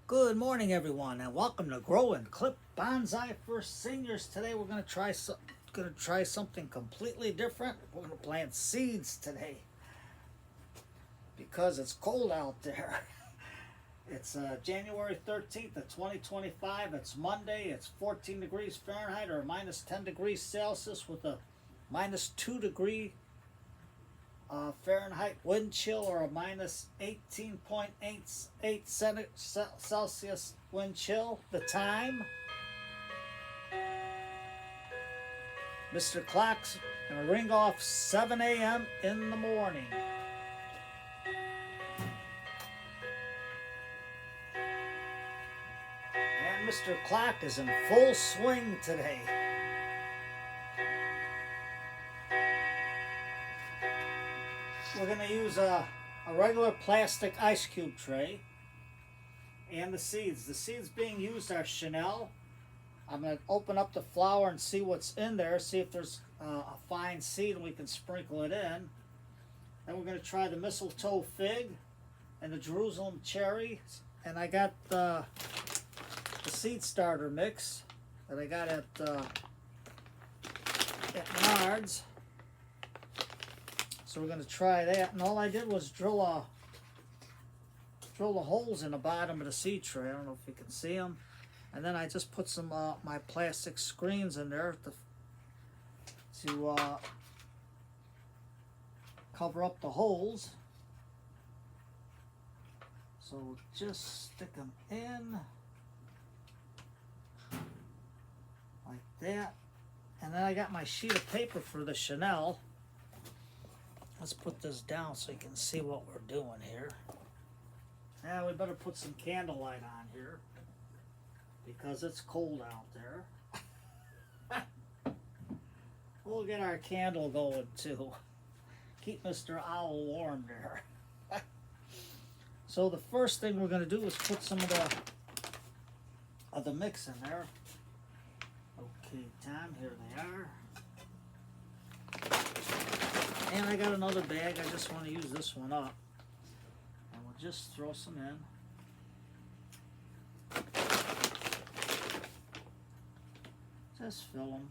Good morning, everyone, and welcome to Grow and Clip Bonsai for Seniors. Today, we're going to try something completely different. We're going to plant seeds today because it's cold out there. It's January 13th of 2025. It's Monday. It's 14 degrees Fahrenheit or minus 10 degrees Celsius with a minus 2 degree Fahrenheit wind chill or a minus 18.88 Celsius wind chill. The time, Mr. Clock's gonna ring off 7 a.m. in the morning. And Mr. Clock is in full swing today. We're gonna use a regular plastic ice cube tray and the seeds. The seeds being used are Chenille. I'm going to open up the flower and see what's in there, see if there's a fine seed and we can sprinkle it in. Then we're going to try the Mistletoe Fig and the Jerusalem Cherry. And I got the seed starter mix that I got at Menards. So we're going to try that. And all I did was drill the holes in the bottom of the seed tray. I don't know if you can see them. And then I just put some my plastic screens in there to cover up the holes. So just stick them in like that. And then I got my sheet of paper for the Chenille. Let's put this down so you can see what we're doing here. Now we better put some candlelight on here because it's cold out there. We'll get our candle going too. Keep Mr. Owl warm there. So the first thing we're going to do is put some of the mix in there. Okay, Tom, here they are. And I got another bag. I just want to use this one up. And we'll just throw some in. Just fill them.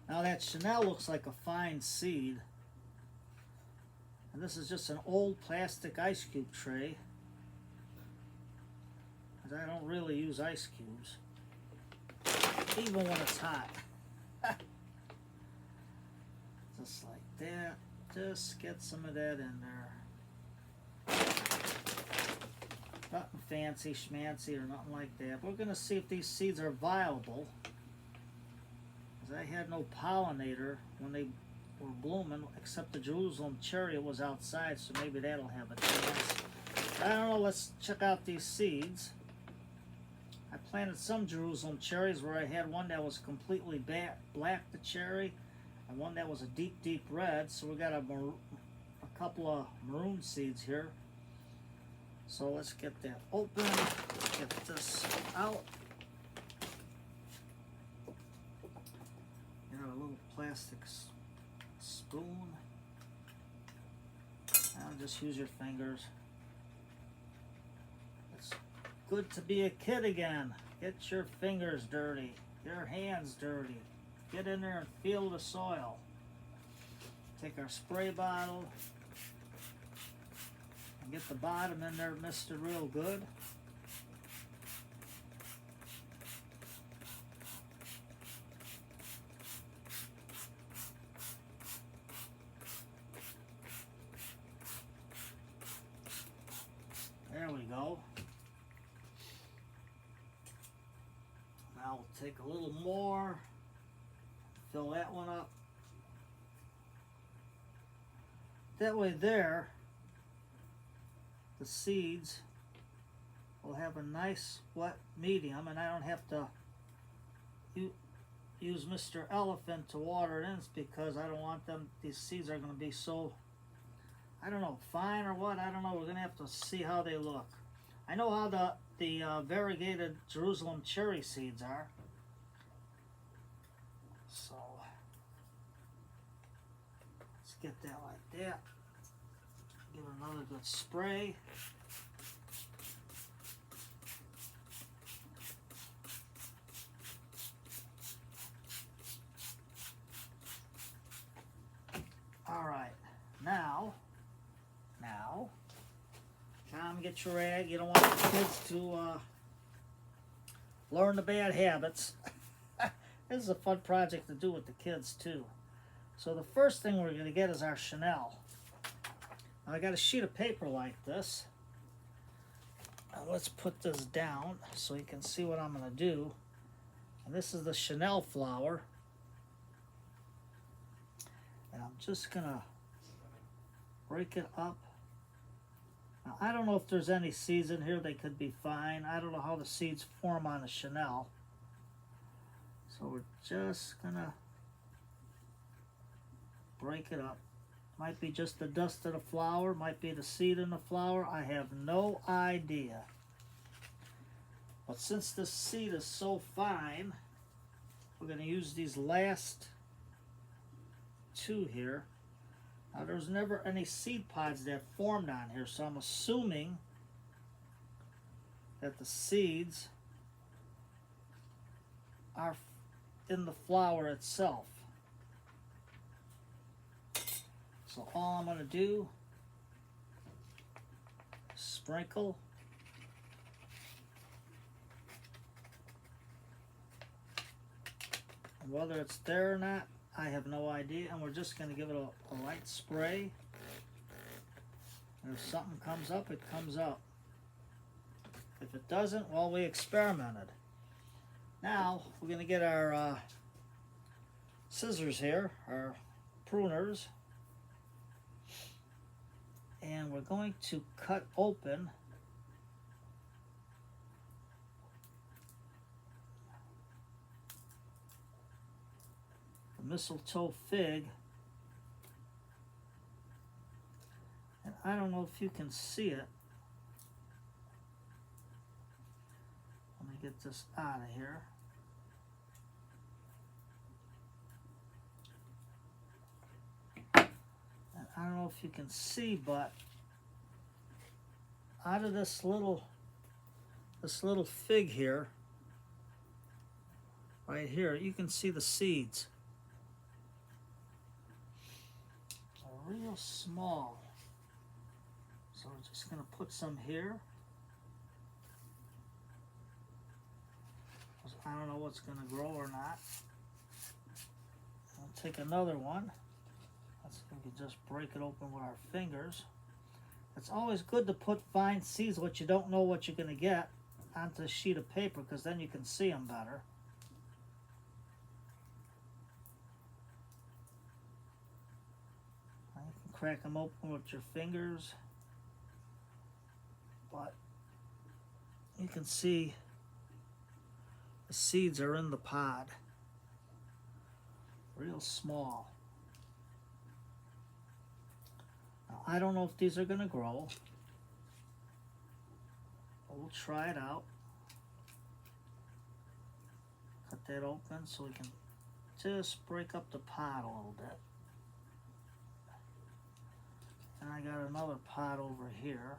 Now that Chenille looks like a fine seed. And this is just an old plastic ice cube tray. Because I don't really use ice cubes. Even when it's hot. Just like that. Just get some of that in there. Nothing fancy schmancy or nothing like that. We're going to see if these seeds are viable. Because I had no pollinator when they were blooming, except the Jerusalem cherry was outside, so maybe that'll have a chance. I don't know, let's check out these seeds. I planted some Jerusalem cherries where I had one that was completely black, the cherry, and one that was a deep, deep red. So we got a couple of maroon seeds here. So let's get that open, get this out. Got a little plastic spoon. Now just use your fingers. It's good to be a kid again. Get your fingers dirty, your hands dirty. Get in there and feel the soil. Take our spray bottle. Get the bottom in there misted real good. There we go. Now we'll take a little more, fill that one up. That way there, the seeds will have a nice wet medium, and I don't have to use Mr. Elephant to water it in because I don't want them, these seeds are going to be so, I don't know, fine or what, I don't know. We're going to have to see how they look. I know how the variegated Jerusalem cherry seeds are. So let's get that like that. Give it another good spray. All right, now, Tom, get your rag. You don't want the kids to learn the bad habits. This is a fun project to do with the kids too. So the first thing we're going to get is our Chenille. Now I got a sheet of paper like this. Now let's put this down so you can see what I'm going to do. And this is the Chenille flower. And I'm just going to break it up. Now, I don't know if there's any seeds in here. They could be fine. I don't know how the seeds form on a Chenille. So we're just going to break it up. Might be just the dust of the flower. Might be the seed in the flower. I have no idea. But since this seed is so fine, we're going to use these last two here. Now there's never any seed pods that formed on here, so I'm assuming that the seeds are in the flower itself. So all I'm going to do is sprinkle. And whether it's there or not, I have no idea, and we're just going to give it a light spray. And if something comes up, it comes up. If it doesn't, well, we experimented. Now, we're going to get our scissors here, our pruners, and we're going to cut open Mistletoe Fig, and I don't know if you can see it. Let me get this out of here. And I don't know if you can see, but out of this little fig here, right here, you can see the seeds. Real small. So we're just going to put some here. I don't know what's going to grow or not. I'll take another one. Let's see if we can just break it open with our fingers. It's always good to put fine seeds, what you don't know what you're going to get, onto a sheet of paper, because then you can see them better. Crack them open with your fingers, but you can see the seeds are in the pod, real small. Now, I don't know if these are going to grow, but we'll try it out. Cut that open so we can just break up the pod a little bit. And I got another pot over here.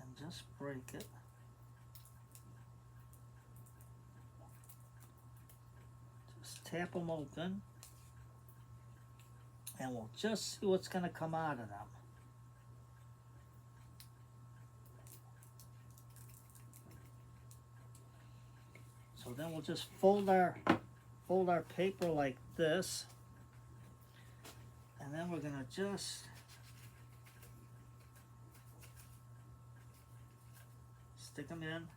And just break it. Just tap them open. And we'll just see what's going to come out of them. So then we'll just fold our paper like this, and then we're going to just stick them in.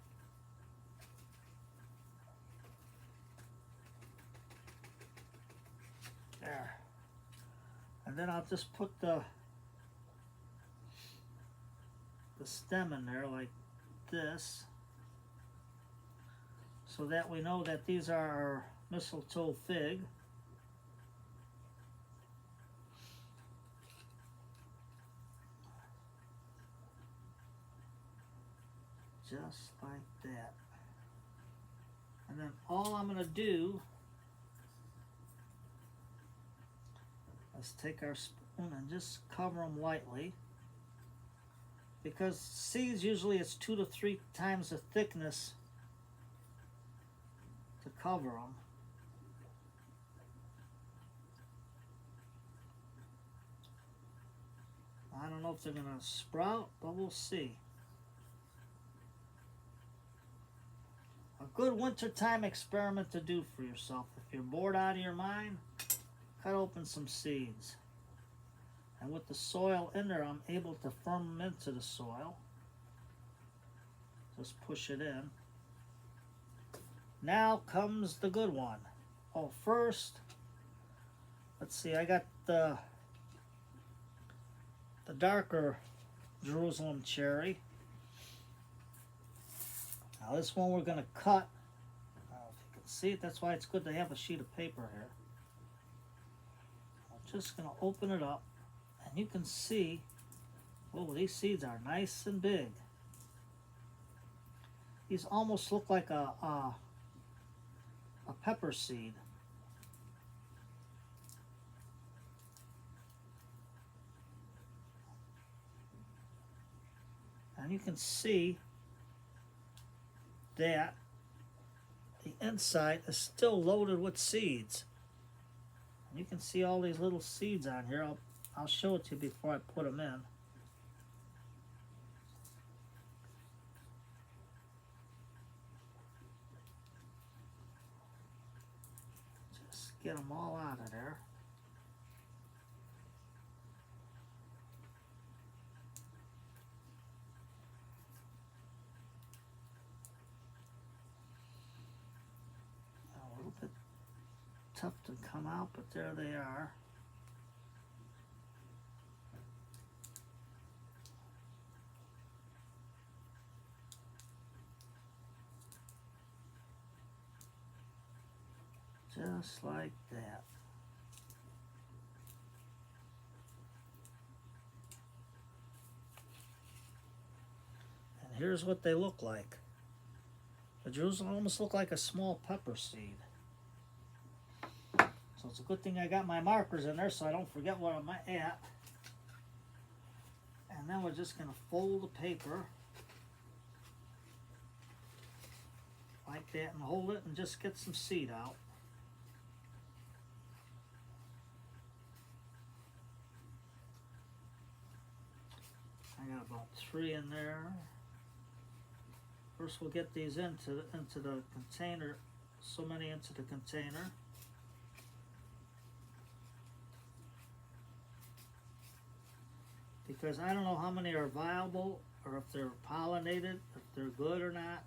There. And then I'll just put the stem in there like this, so that we know that these are our mistletoe fig. Just like that. And then all I'm going to do is take our spoon and just cover them lightly. Because seeds, usually it's 2 to 3 times the thickness to cover them. I don't know if they're going to sprout, but we'll see. A good wintertime experiment to do for yourself. If you're bored out of your mind, cut open some seeds. And with the soil in there, I'm able to firm them into the soil. Just push it in. Now comes the good one. Oh, first, let's see, I got the darker Jerusalem cherry. Now this one we're going to cut. I don't know if you can see it. That's why it's good to have a sheet of paper here. I'm just going to open it up. And you can see, oh, these seeds are nice and big. These almost look like a pepper seed. And you can see that the inside is still loaded with seeds. And you can see all these little seeds on here. I'll show it to you before I put them in. Just get them all out of there. A little bit tough to come out, but there they are. Just like that. And here's what they look like. The Jerusalem almost look like a small pepper seed. So it's a good thing I got my markers in there so I don't forget what I'm at. And then we're just going to fold the paper like that and hold it and just get some seed out. I got about 3 in there. First we'll get these into the container, so many into the container. Because I don't know how many are viable or if they're pollinated, if they're good or not.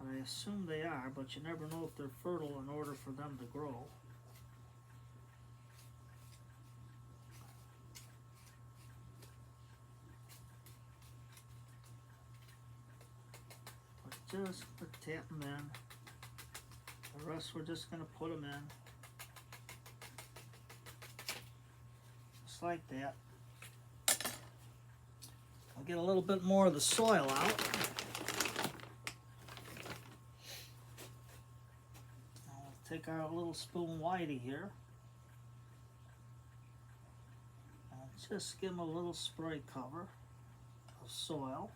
But I assume they are, but you never know if they're fertile in order for them to grow. Just tap them in. The rest we're just going to put them in. Just like that. I'll get a little bit more of the soil out. I'll take our little spoon whitey here. And just give them a little spray cover of soil.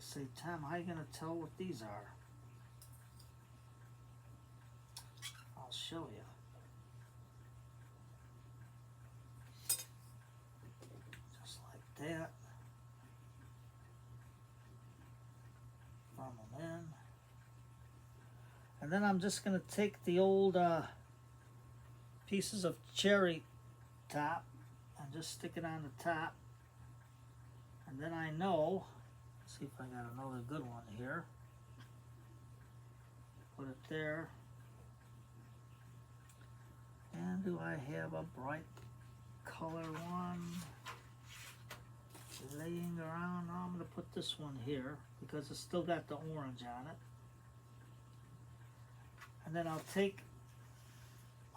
Say, Tom, how are you going to tell what these are? I'll show you. Just like that. Thumb them in. And then I'm just going to take the old pieces of cherry top and just stick it on the top. And then I know, see if I got another good one here. Put it there. And do I have a bright color one laying around? No, I'm going to put this one here because it's still got the orange on it. And then I'll take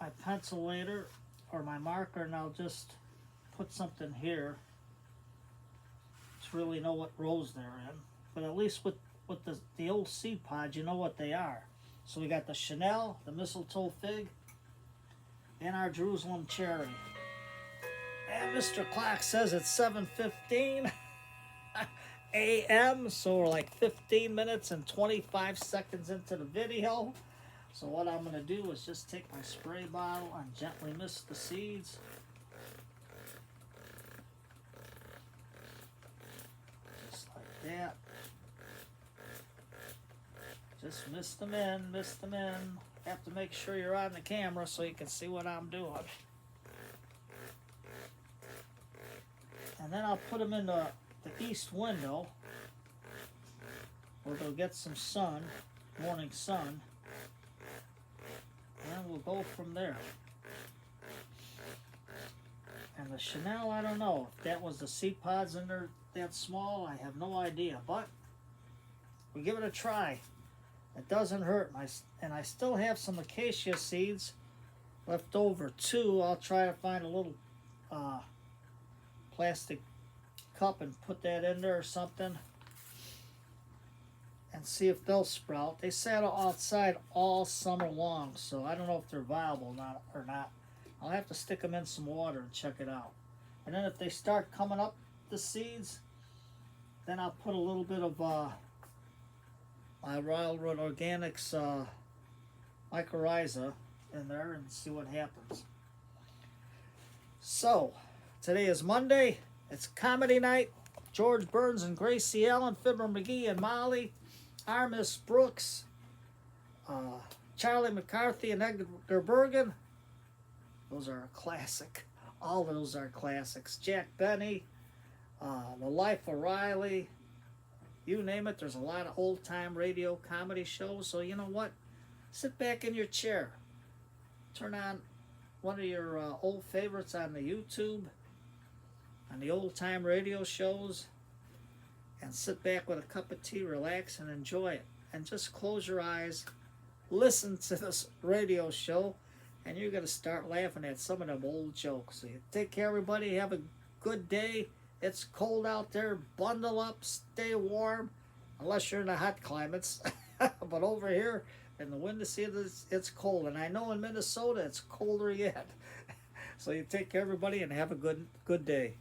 my pencil later or my marker, and I'll just put something here to really know what rows they're in. But at least with the old seed pods, you know what they are. So we got the Chenille, the Mistletoe Fig, and our Jerusalem Cherry. And Mr. Clock says it's 7:15 a.m. So we're like 15 minutes and 25 seconds into the video. So what I'm going to do is just take my spray bottle and gently mist the seeds. Just like that. Just mist them in, mist them in. Have to make sure you're on the camera so you can see what I'm doing. And then I'll put them in the east window where they'll get some sun, morning sun. And then we'll go from there. And the Chenille, I don't know if that was the seed pods in there that small. I have no idea, but we'll give it a try. It doesn't hurt. And I still have some acacia seeds left over too. I'll try to find a little plastic cup and put that in there or something and see if they'll sprout. They sat outside all summer long, so I don't know if they're viable or not. I'll have to stick them in some water and check it out. And then if they start coming up, the seeds, then I'll put a little bit of my Railroad Organics mycorrhiza in there and see what happens. So, today is Monday. It's comedy night. George Burns and Gracie Allen, Fibber McGee and Molly, Armis Brooks, Charlie McCarthy and Edgar Bergen. Those are a classic. All of those are classics. Jack Benny, The Life of Riley, you name it. There's a lot of old-time radio comedy shows. So you know what? Sit back in your chair. Turn on one of your old favorites on the YouTube, on the old-time radio shows, and sit back with a cup of tea, relax, and enjoy it. And just close your eyes, listen to this radio show, and you're going to start laughing at some of them old jokes. So you take care, everybody. Have a good day. It's cold out there. Bundle up. Stay warm. Unless you're in the hot climates. But over here in the windy seas, it's cold. And I know in Minnesota, it's colder yet. So you take care, everybody, and have a good day.